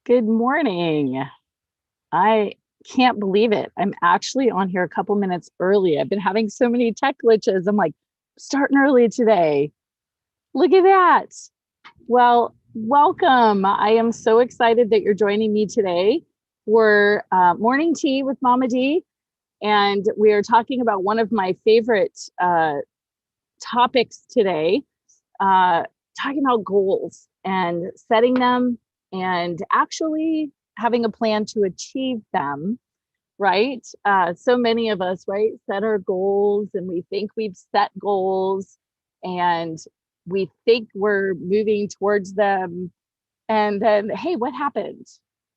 Good morning. I can't believe it. I'm actually on here a couple minutes early. I've been having so many tech glitches. I'm like, starting early today. Look at that. Well, welcome. I am so excited that you're joining me today for morning tea with Mama D. And we are talking about one of my favorite topics today, uh, talking about goals and setting them and actually having a plan to achieve them, right? So many of us, right, set our goals and we think we've set goals and we think we're moving towards them. And then, hey, what happened?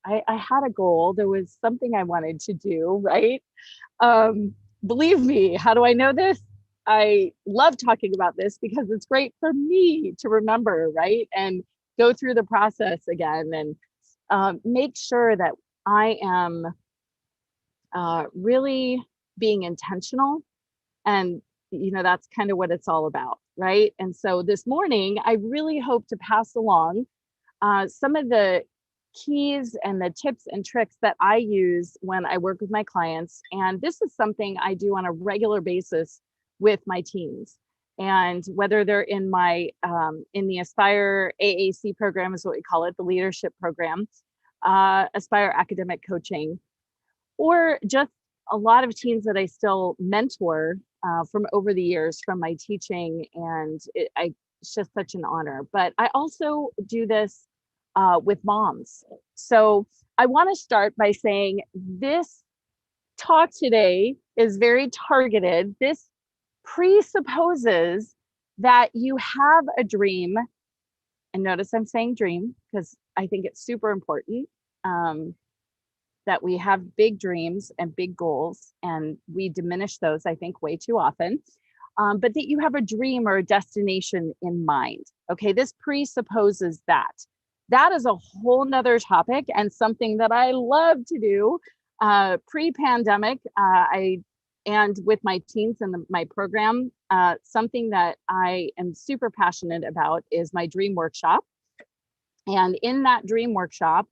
I had a goal. There was something I wanted to do, right? Um, Believe me, how do I know this? I love talking about this because it's great for me to remember, right? And go through the process again and make sure that I am really being intentional. And, that's kind of what it's all about, right? And so this morning, I really hope to pass along some of the keys and the tips and tricks that I use when I work with my clients. And this is something I do on a regular basis with my teams. And whether they're in my in the Aspire AAC program is what we call it, the leadership program, Aspire Academic Coaching, or just a lot of teams that I still mentor from over the years from my teaching. And it's just such an honor. But I also do this with moms. So I want to start by saying this talk today is very targeted. This presupposes that you have a dream. And notice I'm saying dream because I think it's super important. That we have big dreams and big goals, and we diminish those, I think, way too often. But that you have a dream or a destination in mind. Okay, this presupposes that. That is a whole nother topic and something that I love to do pre-pandemic. And with my teams and my program, something that I am super passionate about is my dream workshop. And in that dream workshop,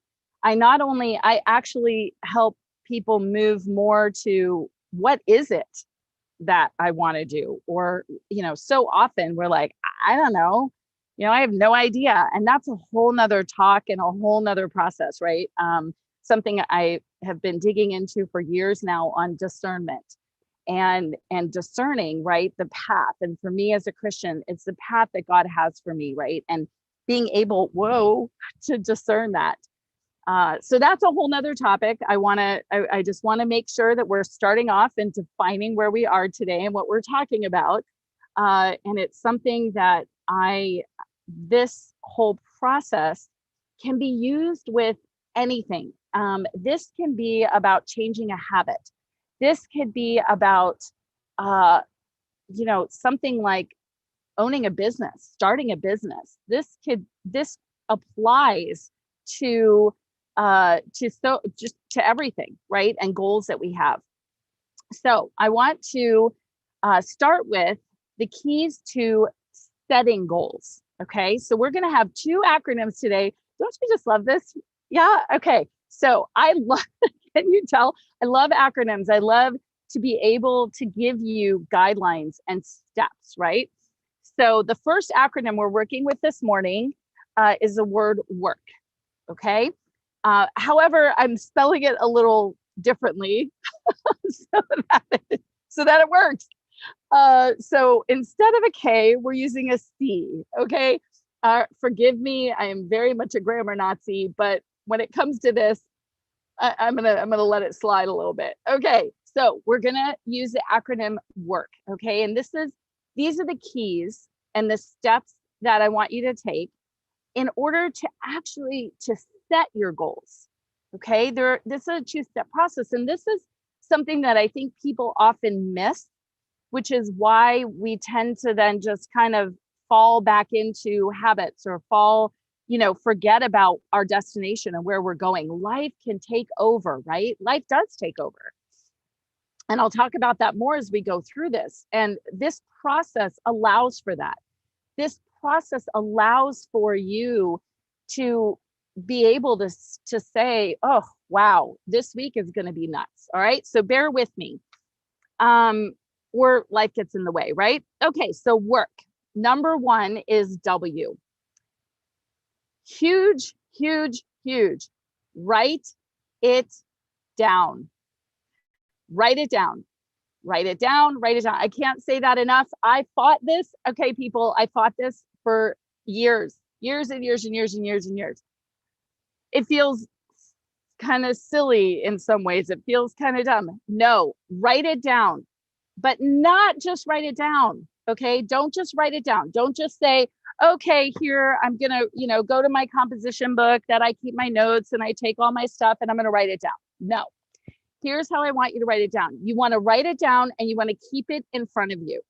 I actually help people move more to what is it that I want to do? Or, so often we're like, I don't know, I have no idea. And that's a whole nother talk and a whole nother process, right? Something I have been digging into for years now on discernment and discerning, right, the path. And for me as a Christian, it's the path that God has for me, right? And being able, to discern that. So that's a whole nother topic. I just want to make sure that we're starting off and defining where we are today and what we're talking about. And it's something that this whole process can be used with anything. This can be about changing a habit. This could be about, something like owning a business, starting a business. This applies to just to everything, right? And goals that we have. So I want to start with the keys to setting goals. Okay, so we're going to have two acronyms today. Don't you just love this? Yeah. Okay. So I love. Can you tell? I love acronyms. I love to be able to give you guidelines and steps, right? So the first acronym we're working with this morning is the word work. Okay. However, I'm spelling it a little differently so that it works. So instead of a K, we're using a C. Okay. Forgive me. I am very much a grammar Nazi, but when it comes to this, I'm gonna let it slide a little bit. Okay. So we're gonna use the acronym WORK. Okay. And these are the keys and the steps that I want you to take in order to actually to set your goals. Okay, this is a two-step process, and this is something that I think people often miss, which is why we tend to then just kind of fall back into habits or forget about our destination and where we're going. Life can take over, right? Life does take over. And I'll talk about that more as we go through this. And this process allows for that. This process allows for you to be able to say, oh, wow, this week is going to be nuts. All right. So bear with me. Or life gets in the way, right? Okay. So work. Number one is W. Huge, huge, huge. Write it down. Write it down. Write it down. Write it down. I can't say that enough. I fought this. Okay, people, I fought this for years, years and years and years and years and years. It feels kind of silly in some ways. It feels kind of dumb. No, write it down, but not just write it down. Okay. Don't just write it down. Don't just say, okay, here, I'm going to, go to my composition book that I keep my notes and I take all my stuff and I'm going to write it down. No, here's how I want you to write it down. You want to write it down and you want to keep it in front of you.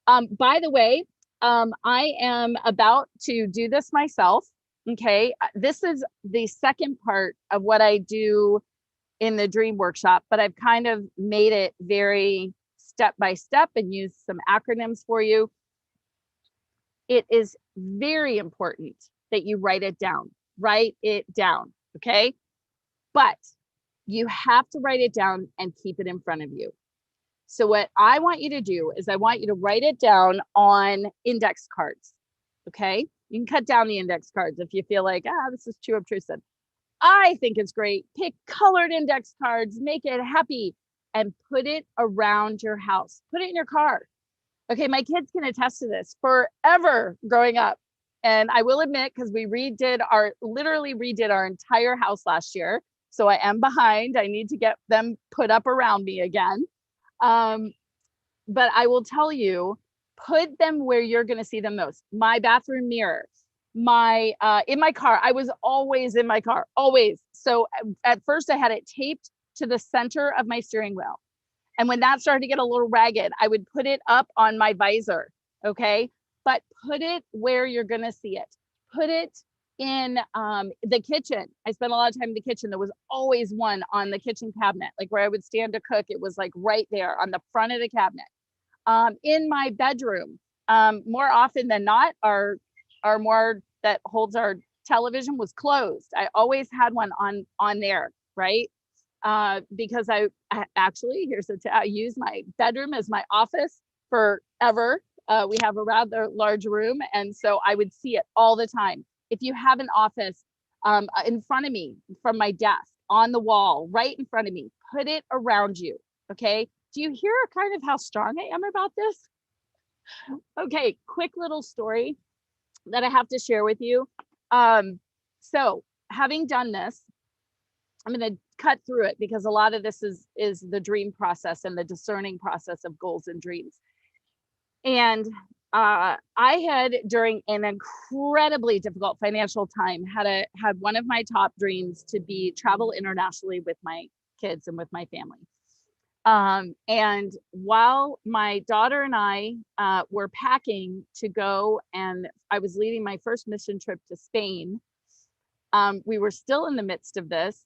By the way, I am about to do this myself. Okay. This is the second part of what I do in the dream workshop, but I've kind of made it very step by step and used some acronyms for you. It is very important that you write it down. Write it down. Okay. But you have to write it down and keep it in front of you. So what I want you to do is I want you to write it down on index cards. Okay. You can cut down the index cards if you feel like, this is too obtrusive. I think it's great. Pick colored index cards, make it happy, and put it around your house. Put it in your car. Okay, my kids can attest to this. Forever growing up, and I will admit, because we literally redid our entire house last year. So I am behind. I need to get them put up around me again. But I will tell you, put them where you're going to see them most. My bathroom mirror, in my car. I was always in my car, always. So at first I had it taped to the center of my steering wheel. And when that started to get a little ragged, I would put it up on my visor. Okay. But put it where you're going to see it. Put it in the kitchen. I spent a lot of time in the kitchen. There was always one on the kitchen cabinet, like where I would stand to cook. It was like right there on the front of the cabinet. In my bedroom, more often than not, our armoire that holds our television was closed. I always had one on there, right? Because I use my bedroom as my office forever. We have a rather large room, and so I would see it all the time. If you have an office in front of me, from my desk, on the wall, right in front of me, put it around you, okay? Do you hear kind of how strong I am about this? Okay, quick little story that I have to share with you. So having done this, I'm going to cut through it because a lot of this is the dream process and the discerning process of goals and dreams. And I had, during an incredibly difficult financial time, had one of my top dreams to be travel internationally with my kids and with my family. And while my daughter and I were packing to go, and I was leading my first mission trip to Spain, we were still in the midst of this,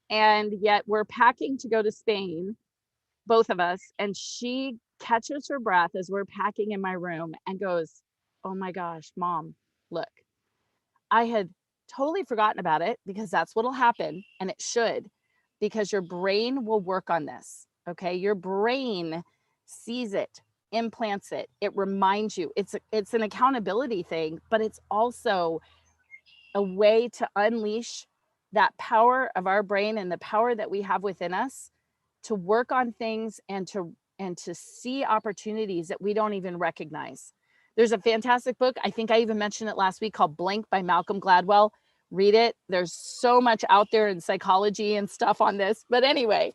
and yet we're packing to go to Spain, both of us, and she catches her breath as we're packing in my room and goes, "Oh my gosh, Mom, look, I had totally forgotten about it," because that's what'll happen, and it should, because your brain will work on this. Okay, your brain sees it, implants it, it reminds you. It's an accountability thing, but it's also a way to unleash that power of our brain and the power that we have within us to work on things and to see opportunities that we don't even recognize. There's a fantastic book, I think I even mentioned it last week, called Blank by Malcolm Gladwell. Read it. There's so much out there in psychology and stuff on this. But anyway,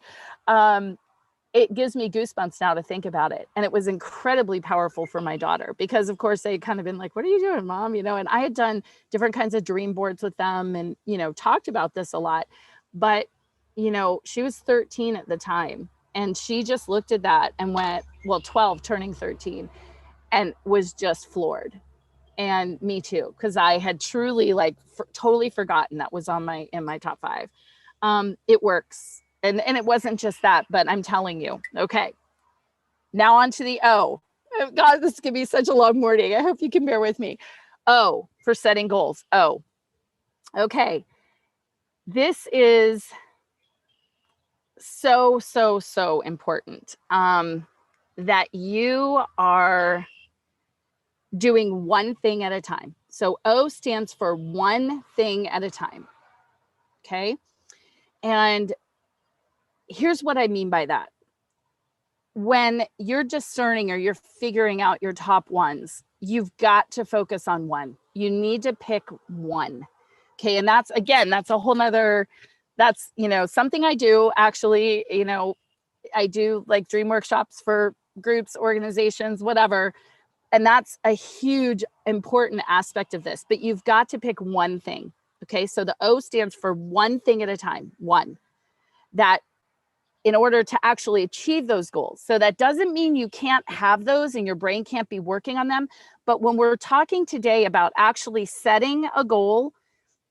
it gives me goosebumps now to think about it. And it was incredibly powerful for my daughter because, of course, they kind of been like, "What are you doing, Mom?" And I had done different kinds of dream boards with them and, talked about this a lot. But, she was 13 at the time. And she just looked at that and went, 12, turning 13, and was just floored. And me too, because I had truly totally forgotten that was in my top 5. It works. And it wasn't just that, but I'm telling you. Okay. Now on to the O. God, this can be such a long morning. I hope you can bear with me. O for setting goals. O. Okay. This is so, so, so important, that you are doing one thing at a time. So O stands for one thing at a time. Okay. And here's what I mean by that. When you're discerning or you're figuring out your top ones, you've got to focus on one. You need to pick one. Okay. And that's, again, that's a whole nother, that's, something I do actually, I do like dream workshops for groups, organizations, whatever. And that's a huge, important aspect of this, but you've got to pick one thing. Okay. So the O stands for one thing at a time, one, that in order to actually achieve those goals. So that doesn't mean you can't have those and your brain can't be working on them. But when we're talking today about actually setting a goal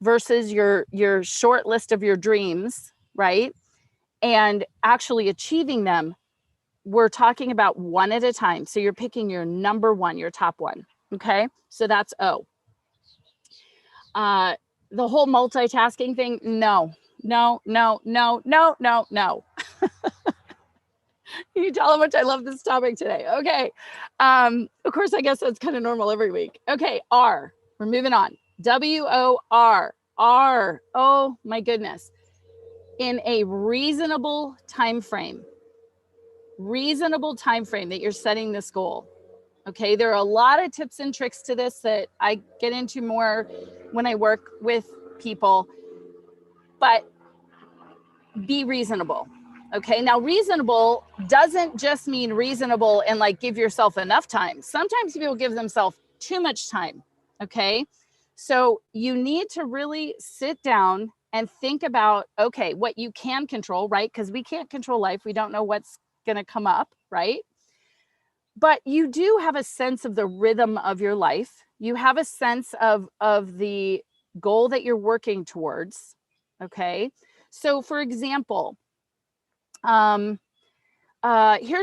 versus your short list of your dreams, right? And actually achieving them, we're talking about one at a time. So you're picking your number one, your top one. Okay. So that's O. The whole multitasking thing, no. You tell how much I love this topic today. Okay. Of course, I guess that's kind of normal every week. Okay. R. We're moving on. WOR. R. Oh my goodness. In a reasonable time frame that you're setting this goal. Okay. There are a lot of tips and tricks to this that I get into more when I work with people, but be reasonable. Okay. Now, reasonable doesn't just mean reasonable and like give yourself enough time. Sometimes people give themselves too much time. Okay. So you need to really sit down and think about, okay, what you can control, right? Because we can't control life. We don't know what's going to come up, right? But you do have a sense of the rhythm of your life. You have a sense of the goal that you're working towards. Okay. So for example, here's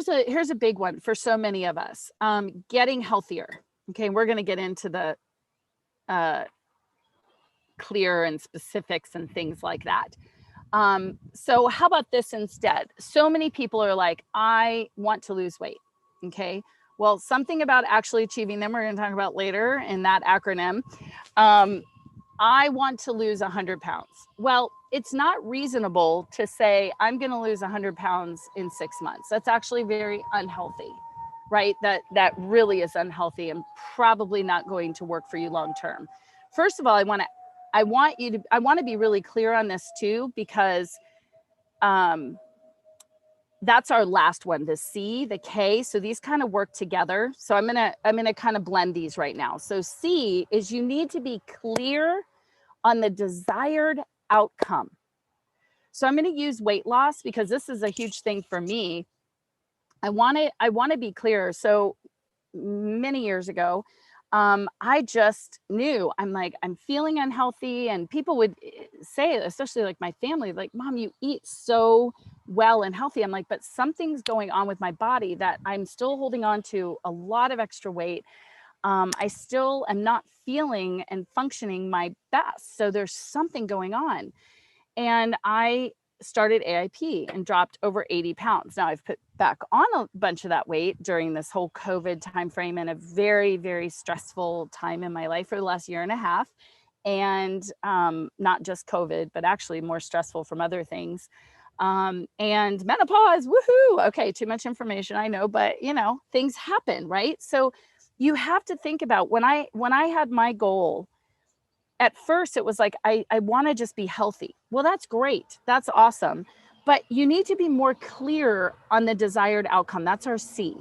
a big one for so many of us, getting healthier. Okay. We're going to get into the clear and specifics and things like that. So how about this instead? So many people are like, I want to lose weight. Okay. Well, something about actually achieving them, we're going to talk about later in that acronym. I want to lose 100 pounds. Well, it's not reasonable to say, I'm going to lose 100 pounds in 6 months. That's actually very unhealthy, right? That really is unhealthy and probably not going to work for you long term. First of all, I want to be really clear on this too, because that's our last one, the C, the K. So these kind of work together. So I'm gonna kind of blend these right now. So C is you need to be clear on the desired outcome. So I'm going to use weight loss because this is a huge thing for me. I want to be clear. So many years ago, I just knew, I'm like, I'm feeling unhealthy, and people would say, especially like my family, like, Mom, you eat so well and healthy. I'm like, but something's going on with my body that I'm still holding on to a lot of extra weight. I still am not feeling and functioning my best. So there's something going on. And I started AIP and dropped over 80 pounds. Now I've put back on a bunch of that weight during this whole COVID timeframe and a very, very stressful time in my life for the last year and a half. And not just COVID, but actually more stressful from other things. And menopause, woohoo. Okay, too much information, I know, but things happen, right? So you have to think about when I had my goal, at first it was like, I want to just be healthy. Well, that's great. That's awesome. But you need to be more clear on the desired outcome. That's our C.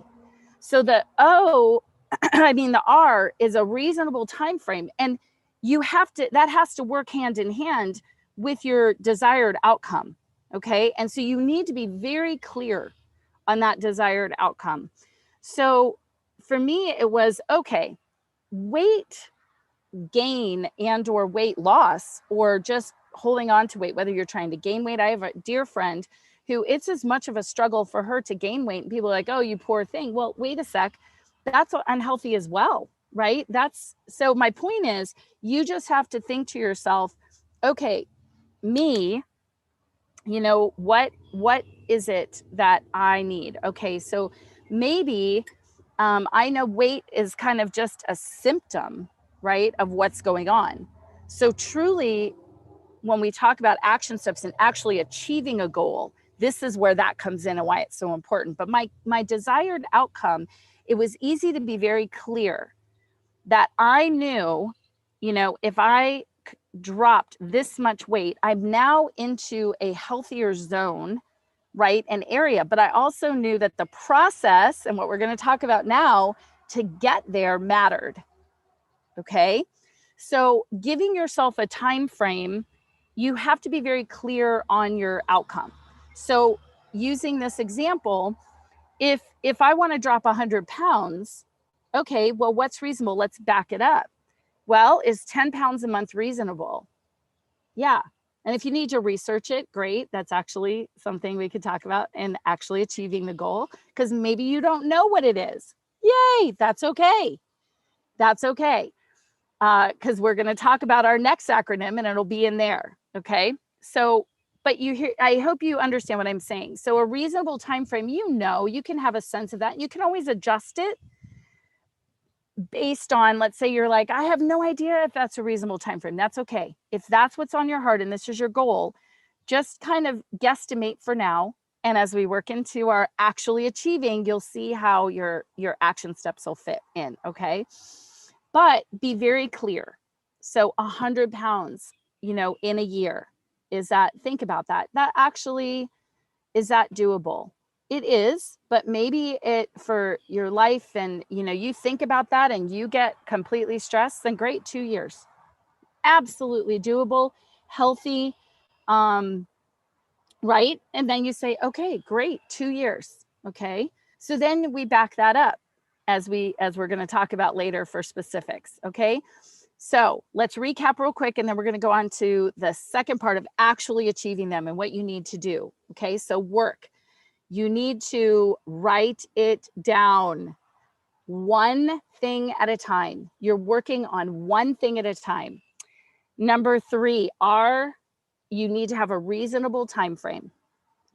So the O, the R is a reasonable time frame. And that has to work hand in hand with your desired outcome. Okay. And so you need to be very clear on that desired outcome. So for me, it was, okay, weight gain and or weight loss, or just holding on to weight, whether you're trying to gain weight. I have a dear friend who it's as much of a struggle for her to gain weight. And people are like, oh, you poor thing. Well, wait a sec. That's unhealthy as well, right? So my point is, you just have to think to yourself, okay, me, what is it that I need? Okay, so maybe I know weight is kind of just a symptom, right, of what's going on. So truly, when we talk about action steps and actually achieving a goal, this is where that comes in and why it's so important. But my desired outcome, it was easy to be very clear that I knew, if I dropped this much weight, I'm now into a healthier zone, right? An area. But I also knew that the process and what we're going to talk about now to get there mattered. Okay. So giving yourself a time frame, you have to be very clear on your outcome. So using this example, if I want to drop 100 pounds, okay, well, what's reasonable? Let's back it up. Well, is 10 pounds a month reasonable? Yeah. And if you need to research it, great. That's actually something we could talk about in actually achieving the goal, because maybe you don't know what it is. Yay, that's okay. That's okay. Because we're going to talk about our next acronym and it'll be in there. Okay. So, but I hope you understand what I'm saying. So a reasonable time frame, you can have a sense of that. You can always adjust it based on, let's say you're like, I have no idea if that's a reasonable time frame. That's okay. If that's what's on your heart and this is your goal, just kind of guesstimate for now. And as we work into our actually achieving, you'll see how your action steps will fit in. Okay. But be very clear. So 100 pounds, in a year, think about that. That actually, is that doable? It is, but maybe for your life and, you think about that and you get completely stressed, then great, 2 years. Absolutely doable, healthy, right? And then you say, okay, great, 2 years. Okay. So then we back that up as we're going to talk about later for specifics. Okay. So let's recap real quick, and then we're going to go on to the second part of actually achieving them and what you need to do. Okay. So work. You need to write it down, one thing at a time. You're working on one thing at a time. Number 3, you need to have a reasonable time frame.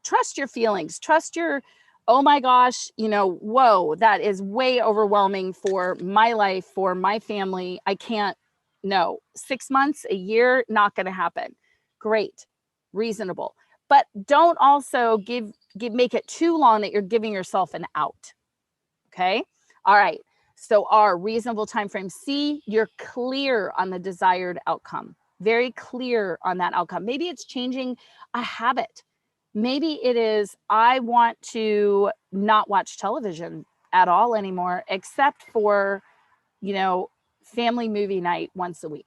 Trust your feelings. Trust your, oh my gosh, whoa, that is way overwhelming for my life, for my family. I can't, no, 6 months, a year, not going to happen. Great, reasonable. But don't also make it too long that you're giving yourself an out. Okay. All right. So our reasonable time frame. C, you're clear on the desired outcome. Very clear on that outcome. Maybe it's changing a habit. Maybe it is, I want to not watch television at all anymore, except for, family movie night once a week.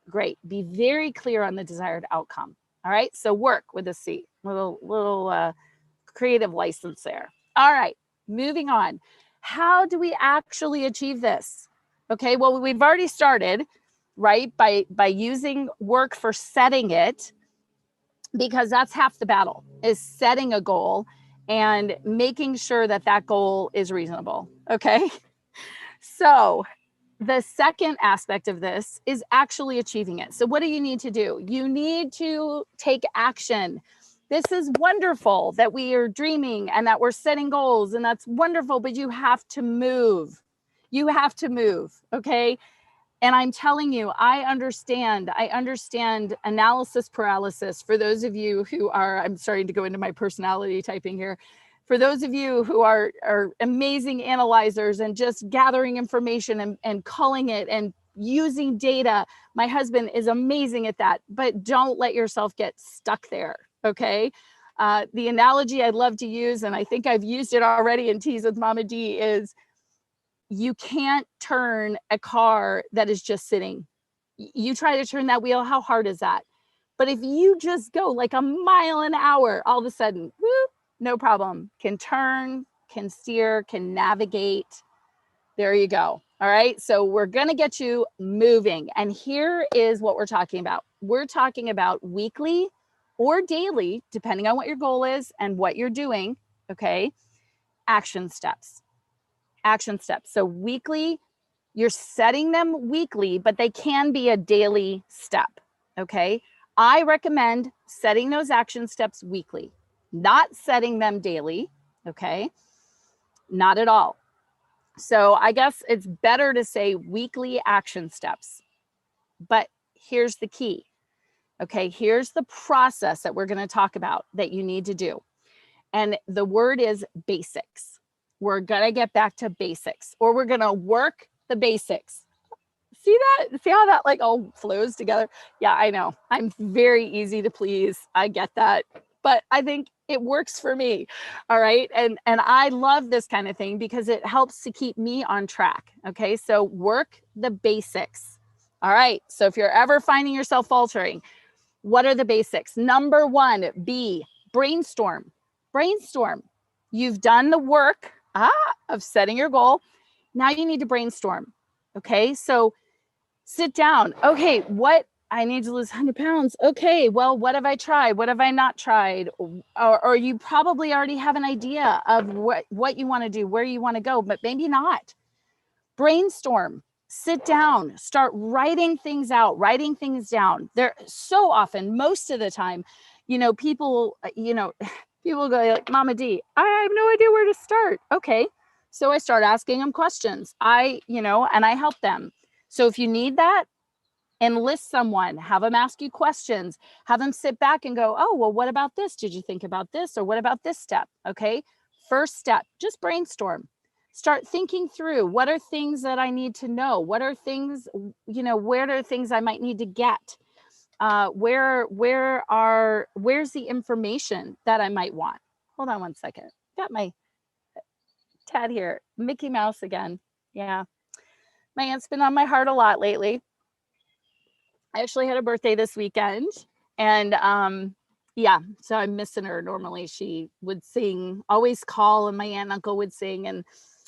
Great. Be very clear on the desired outcome. All right. So work with a C, little creative license there. All right. Moving on. How do we actually achieve this? Okay. Well, we've already started, right? By using work for setting it, because that's half the battle, is setting a goal and making sure that goal is reasonable. Okay. So the second aspect of this is actually achieving it. So what do you need to do? You need to take action. This is wonderful that we are dreaming and that we're setting goals, and that's wonderful, but you have to move. You have to move, okay? And I'm telling you, I understand analysis paralysis. For those of you who are, I'm starting to go into my personality typing here. For those of you who are amazing analyzers and just gathering information and culling it and using data, my husband is amazing at that, but don't let yourself get stuck there, okay? The analogy I'd love to use, and I think I've used it already in Teas with Mama D, is you can't turn a car that is just sitting. You try to turn that wheel, how hard is that? But if you just go like a mile an hour, all of a sudden, whoop, no problem. Can turn, can steer, can navigate. There you go. All right. So we're going to get you moving. And here is what we're talking about. We're talking about weekly or daily, depending on what your goal is and what you're doing. Okay. Action steps. Action steps. So weekly, you're setting them weekly, but they can be a daily step. Okay. I recommend setting those action steps weekly, not setting them daily, okay? Not at all. So I guess it's better to say weekly action steps. But here's the key, okay? Here's the process that we're going to talk about that you need to do. And the word is basics. We're going to get back to basics, or we're going to work the basics. See that? See how that like all flows together? Yeah, I know. I'm very easy to please. I get that. But I think it works for me. All right. And I love this kind of thing because it helps to keep me on track. Okay. So work the basics. All right. So if you're ever finding yourself faltering, what are the basics? Number one, brainstorm. Brainstorm. You've done the work of setting your goal. Now you need to brainstorm. Okay. So sit down. Okay, what I need to lose 100 pounds. Okay, well, what have I tried? What have I not tried? Or you probably already have an idea of what you want to do, where you want to go, but maybe not. Brainstorm, sit down, start writing things out, writing things down. They're so often, most of the time, people go like, Mama D, I have no idea where to start. Okay, so I start asking them questions. And I help them. So if you need that, enlist someone, have them ask you questions, have them sit back and go, oh, well, what about this? Did you think about this? Or what about this step? Okay. First step, just brainstorm. Start thinking through what are things that I need to know? What are things, where are things I might need to get? Where's the information that I might want? Hold on one second. Got my Tad here, Mickey Mouse again. Yeah. My aunt's been on my heart a lot lately. I actually had a birthday this weekend, and yeah, so I'm missing her. Normally she would sing, always call, and my aunt and uncle would sing and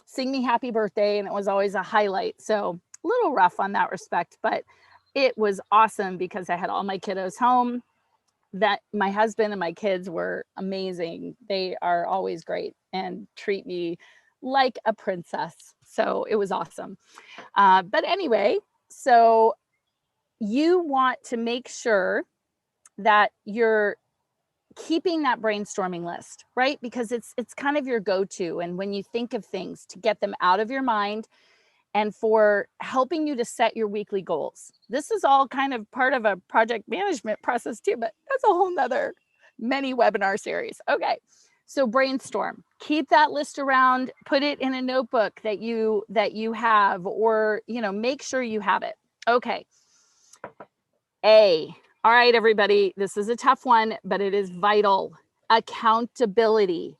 sing me happy birthday, and it was always a highlight. So a little rough on that respect, but it was awesome because I had all my kiddos home. That my husband and my kids were amazing. They are always great and treat me like a princess. So it was awesome. But anyway, so you want to make sure that you're keeping that brainstorming list, right? Because it's kind of your go-to. And when you think of things, to get them out of your mind and for helping you to set your weekly goals. This is all kind of part of a project management process too, but that's a whole nother mini webinar series. Okay. So brainstorm, keep that list around, put it in a notebook that you have, or, make sure you have it. Okay. All right, everybody, this is a tough one, but it is vital. Accountability.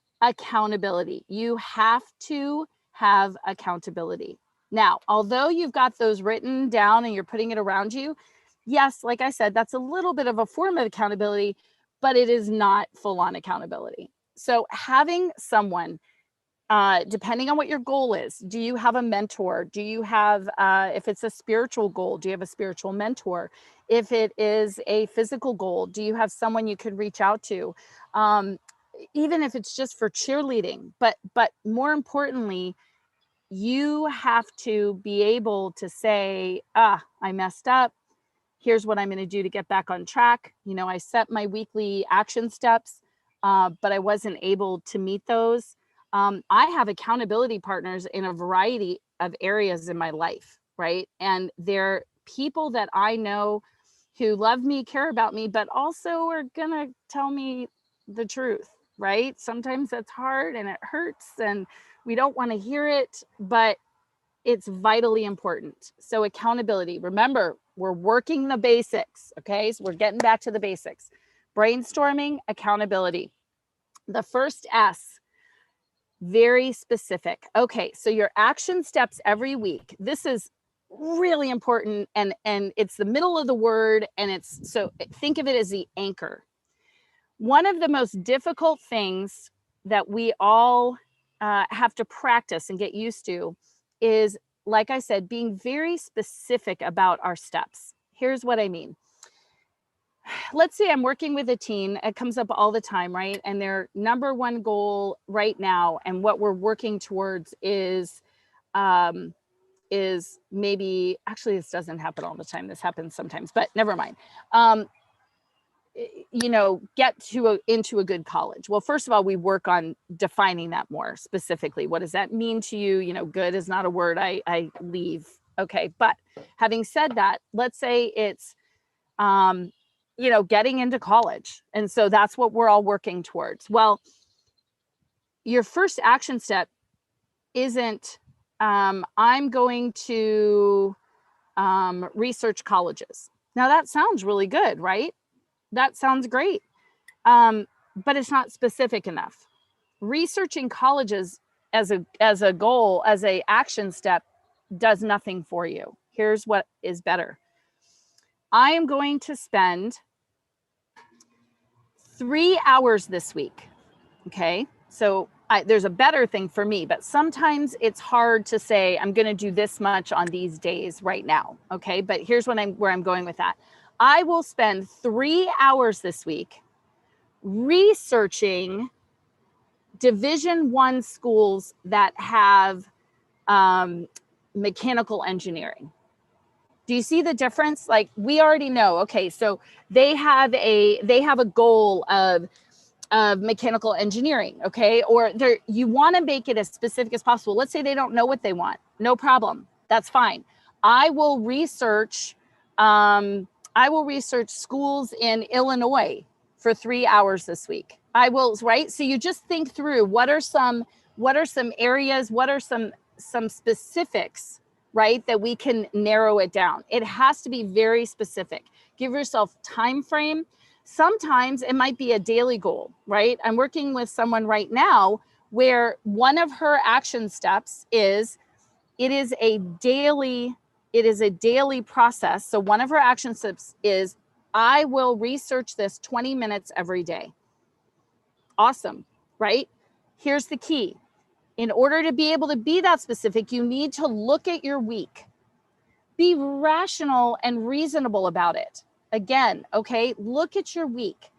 You have to have accountability. Now, although you've got those written down and you're putting it around you, yes, like I said, that's a little bit of a form of accountability, but it is not full-on accountability. So having someone, depending on what your goal is, do you have a mentor? Do you have, if it's a spiritual goal, do you have a spiritual mentor? If it is a physical goal, do you have someone you could reach out to? Even if it's just for cheerleading, but more importantly, you have to be able to say, I messed up. Here's what I'm going to do to get back on track. I set my weekly action steps, but I wasn't able to meet those. I have accountability partners in a variety of areas in my life, right? And they're people that I know who love me, care about me, but also are going to tell me the truth, right? Sometimes that's hard and it hurts and we don't want to hear it, but it's vitally important. So accountability, remember, we're working the basics, okay? So we're getting back to the basics. Brainstorming, accountability. The first S, very specific. Okay, so your action steps every week. This is really important, and it's the middle of the word, and it's, so think of it as the anchor. One of the most difficult things that we all have to practice and get used to is, like I said, being very specific about our steps. Here's what I mean. Let's say I'm working with a teen, it comes up all the time, right? And their number one goal right now, and what we're working towards is maybe, actually, this doesn't happen all the time. This happens sometimes, but never mind. you know, get to into a good college? Well, first of all, we work on defining that more specifically. What does that mean to you? You know, good is not a word I leave. Okay. But having said that, let's say it's, you know, getting into college. And so that's what we're all working towards. Well, your first action step isn't, I'm going to research colleges. Now that sounds really good, right? That sounds great. But it's not specific enough. Researching colleges as a goal, as a action step, does nothing for you. Here's what is better. I am going to spend 3 hours this week. Okay. So there's a better thing for me, but sometimes it's hard to say, I'm going to do this much on these days right now. Okay. But here's where I'm going with that. I will spend 3 hours this week researching Division I schools that have mechanical engineering. Do you see the difference? Like, we already know, okay, so they have a goal of mechanical engineering, okay? Or you want to make it as specific as possible. Let's say they don't know what they want. No problem. That's fine. I will research schools in Illinois for 3 hours this week. I will, right? So you just think through what are some areas, what are some specifics, right, that we can narrow it down. It has to be very specific. Give yourself time frame. Sometimes it might be a daily goal, right? I'm working with someone right now where one of her action steps is it is a daily process. So one of her action steps is I will research this 20 minutes every day. Awesome, right? Here's the key. In order to be able to be that specific, you need to look at your week. Be rational and reasonable about it. Again, okay, look at your week.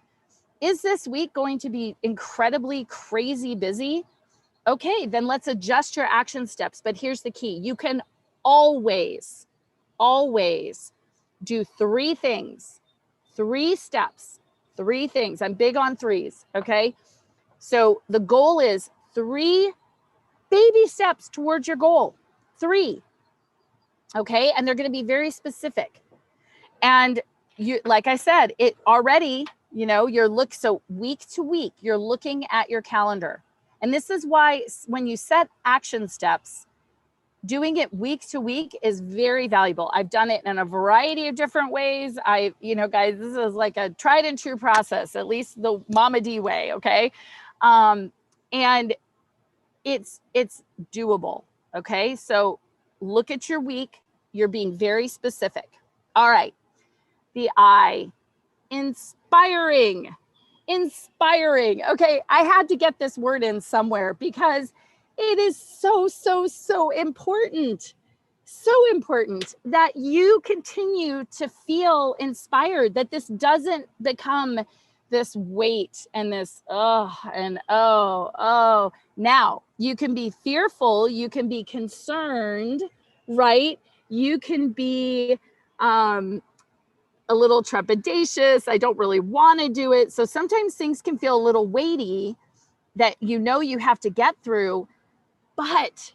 Is this week going to be incredibly crazy busy? Okay, then let's adjust your action steps. But here's the key. You can always do 3 things, 3 steps, 3 things. I'm big on 3s, okay? So the goal is 3 baby steps towards your goal. 3. Okay, and they're going to be very specific. And you, like I said, it already, you know, so week to week, you're looking at your calendar. And this is why when you set action steps, doing it week to week is very valuable. I've done it in a variety of different ways. You know, guys, this is like a tried and true process, at least the Mama D way. Okay. And it's doable. Okay. So look at your week. You're being very specific. All right. The I, inspiring. Okay. I had to get this word in somewhere because it is so important. So important that you continue to feel inspired, that this doesn't become this weight and this, oh. Now, you can be fearful, you can be concerned, right? You can be a little trepidatious. I don't really want to do it. So sometimes things can feel a little weighty that you know you have to get through, but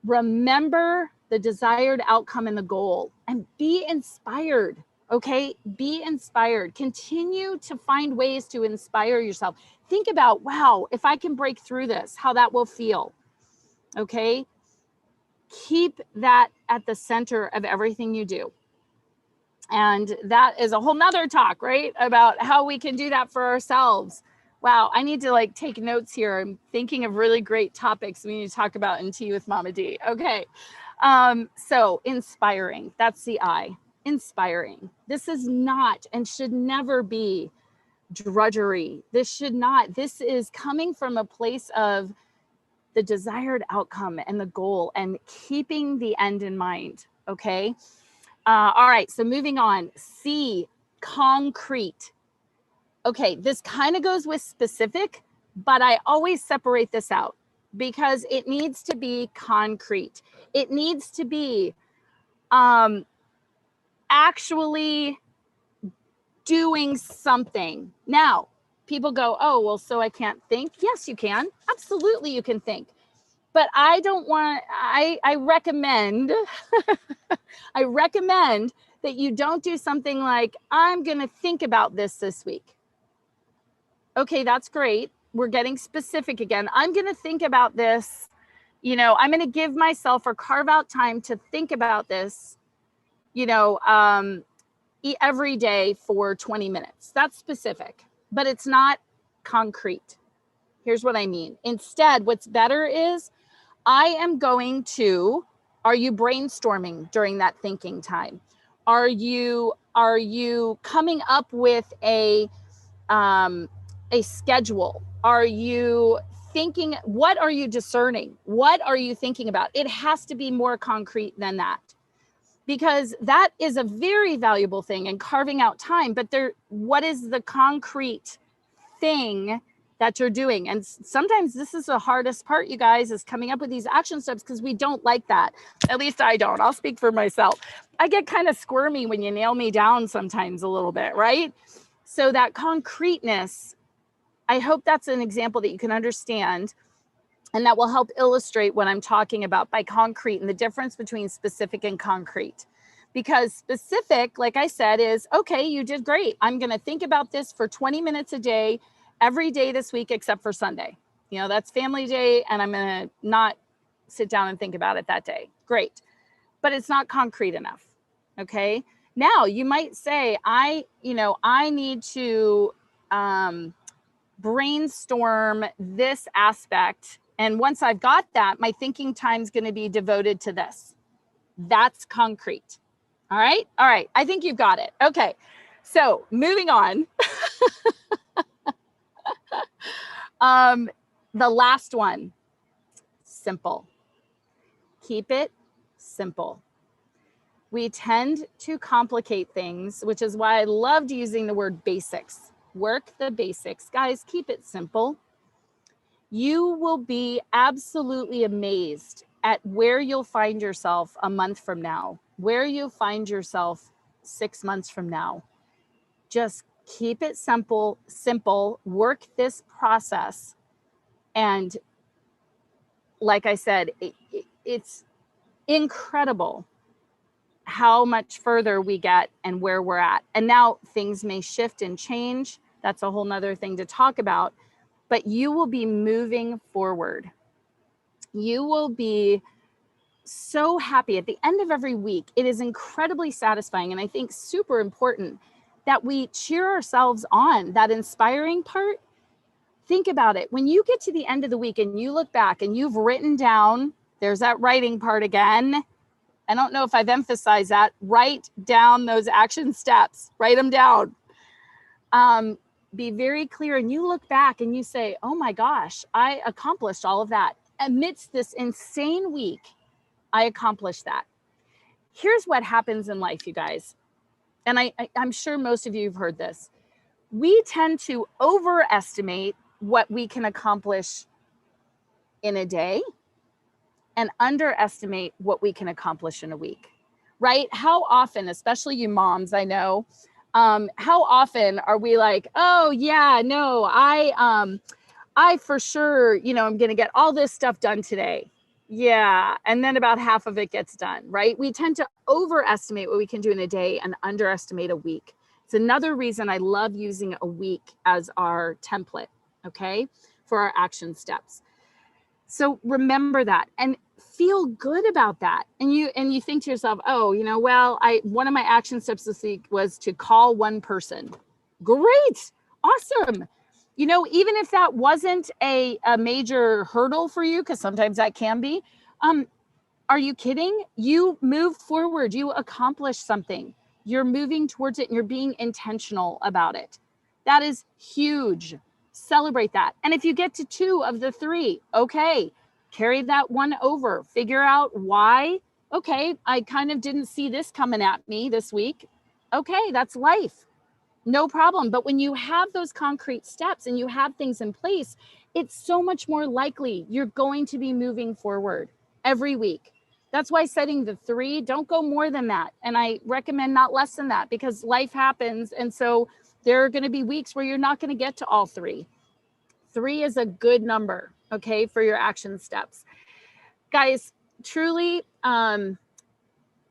remember the desired outcome and the goal and be inspired. Okay, be inspired. Continue to find ways to inspire yourself. Think about, wow, if I can break through this, how that will feel. Okay, keep that at the center of everything you do. And that is a whole nother talk, right? About how we can do that for ourselves. Wow, I need to like take notes here. I'm thinking of really great topics we need to talk about in Tea with Mama D. Okay, so inspiring, that's the I, inspiring. This is not and should never be drudgery. This is coming from a place of the desired outcome and the goal and keeping the end in mind, okay? All right, so moving on, C, concrete. Okay, this kind of goes with specific, but I always separate this out because it needs to be concrete. It needs to be actually doing something. Now, people go, oh, well, so I can't think. Yes, you can. Absolutely, you can think. But I recommend, I recommend that you don't do something like, I'm going to think about this week. Okay, that's great. We're getting specific again. I'm going to think about this. You know, I'm going to give myself or carve out time to think about this, you know, every day for 20 minutes. That's specific, but it's not concrete. Here's what I mean. Instead, what's better is I am going to, are you brainstorming during that thinking time? Are you coming up with a schedule? Are you thinking, what are you discerning? What are you thinking about? It has to be more concrete than that, because that is a very valuable thing and carving out time, but what is the concrete thing that you're doing? And sometimes this is the hardest part, you guys, is coming up with these action steps, because we don't like that. At least I don't. I'll speak for myself. I get kind of squirmy when you nail me down sometimes a little bit, right? So that concreteness, I hope that's an example that you can understand, and that will help illustrate what I'm talking about by concrete and the difference between specific and concrete. Because specific, like I said, is, okay, you did great. I'm going to think about this for 20 minutes a day, every day this week, except for Sunday. You know, that's family day, and I'm going to not sit down and think about it that day. Great. But it's not concrete enough. Okay. Now you might say, I need to brainstorm this aspect. And once I've got that, my thinking time is going to be devoted to this. That's concrete. All right. All right. I think you've got it. Okay. So moving on. The last one, simple. Keep it simple. We tend to complicate things, which is why I loved using the word basics. Work the basics. Guys, keep it simple. You will be absolutely amazed at where you'll find yourself a month from now, where you'll find yourself 6 months from now. Just keep it simple, work this process. And like I said, it's incredible how much further we get and where we're at. And now things may shift and change. That's a whole nother thing to talk about, but you will be moving forward. You will be so happy at the end of every week. It is incredibly satisfying, and I think super important that we cheer ourselves on. That inspiring part, think about it. When you get to the end of the week and you look back and you've written down, there's that writing part again. I don't know if I've emphasized that. Write down those action steps. Write them down. Be very clear, and you look back and you say, oh my gosh, I accomplished all of that. Amidst this insane week, I accomplished that. Here's what happens in life, you guys. And I'm sure most of you have heard this. We tend to overestimate what we can accomplish in a day and underestimate what we can accomplish in a week, right? How often, especially you moms, I know, how often are we like, oh yeah, no, I for sure, I'm going to get all this stuff done today. Yeah. And then about half of it gets done, right? We tend to overestimate what we can do in a day and underestimate a week. It's another reason I love using a week as our template, okay, for our action steps. So remember that and feel good about that. And you think to yourself, oh, well, one of my action steps this week was to call one person. Great. Awesome. Even if that wasn't a major hurdle for you, because sometimes that can be, are you kidding? You moved forward. You accomplished something. You're moving towards it and you're being intentional about it. That is huge. Celebrate that. And if you get to 2 of the 3, okay, carry that one over. Figure out why. Okay, I kind of didn't see this coming at me this week. Okay, that's life. No problem. But when you have those concrete steps and you have things in place, it's so much more likely you're going to be moving forward every week. That's why setting the 3, don't go more than that. And I recommend not less than that, because life happens. And so there are going to be weeks where you're not going to get to all 3. 3 is a good number, okay, for your action steps. Guys, truly,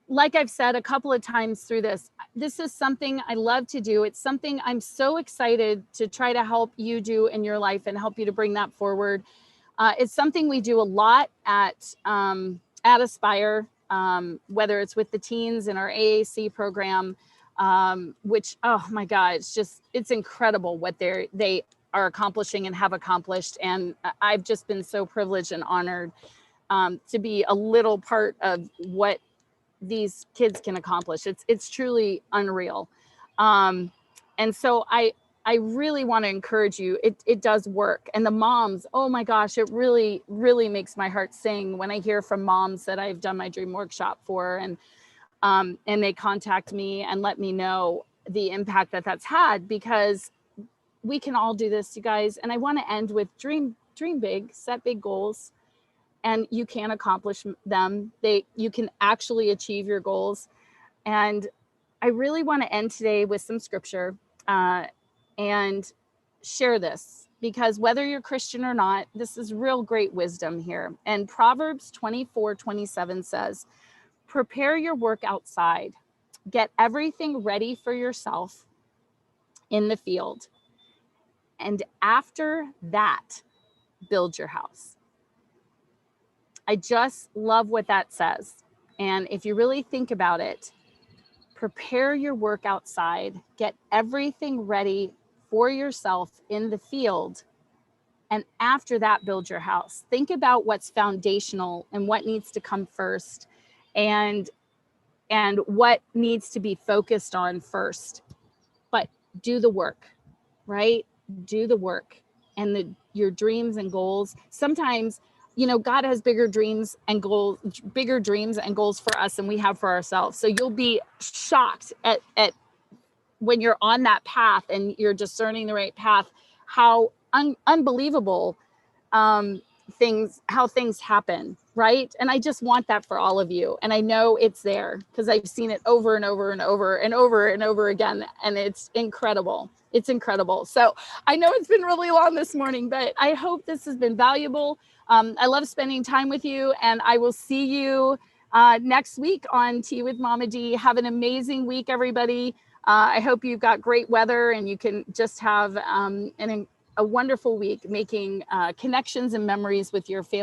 like I've said a couple of times through this is something I love to do. It's something I'm so excited to try to help you do in your life and help you to bring that forward. It's something we do a lot at Aspire, whether it's with the teens in our AAC program, which, oh my God, it's incredible what they are accomplishing and have accomplished. And I've just been so privileged and honored to be a little part of what these kids can accomplish. It's truly unreal. And so I really want to encourage you. It does work. And the moms, oh my gosh, it really, really makes my heart sing when I hear from moms that I've done my dream workshop for, and they contact me and let me know the impact that that's had, because we can all do this, you guys. And I want to end with dream big, set big goals, and you can accomplish them. You can actually achieve your goals. And I really want to end today with some scripture and share this, because whether you're Christian or not, this is real great wisdom here. And Proverbs 24:27 says, prepare your work outside, get everything ready for yourself in the field, and after that, build your house. I just love what that says. And if you really think about it, prepare your work outside, get everything ready for yourself in the field, and after that, build your house. Think about what's foundational and what needs to come first, and what needs to be focused on first. But do the work, right? Do the work. And your dreams and goals, sometimes, God has bigger dreams and goals for us than we have for ourselves. So you'll be shocked at when you're on that path and you're discerning the right path, how unbelievable how things happen, right? And I just want that for all of you. And I know it's there because I've seen it over and over and over and over and over again. And it's incredible. It's incredible. So I know it's been really long this morning, but I hope this has been valuable. I love spending time with you, and I will see you next week on Tea with Mama D. Have an amazing week, everybody. I hope you've got great weather and you can just have a wonderful week making connections and memories with your family.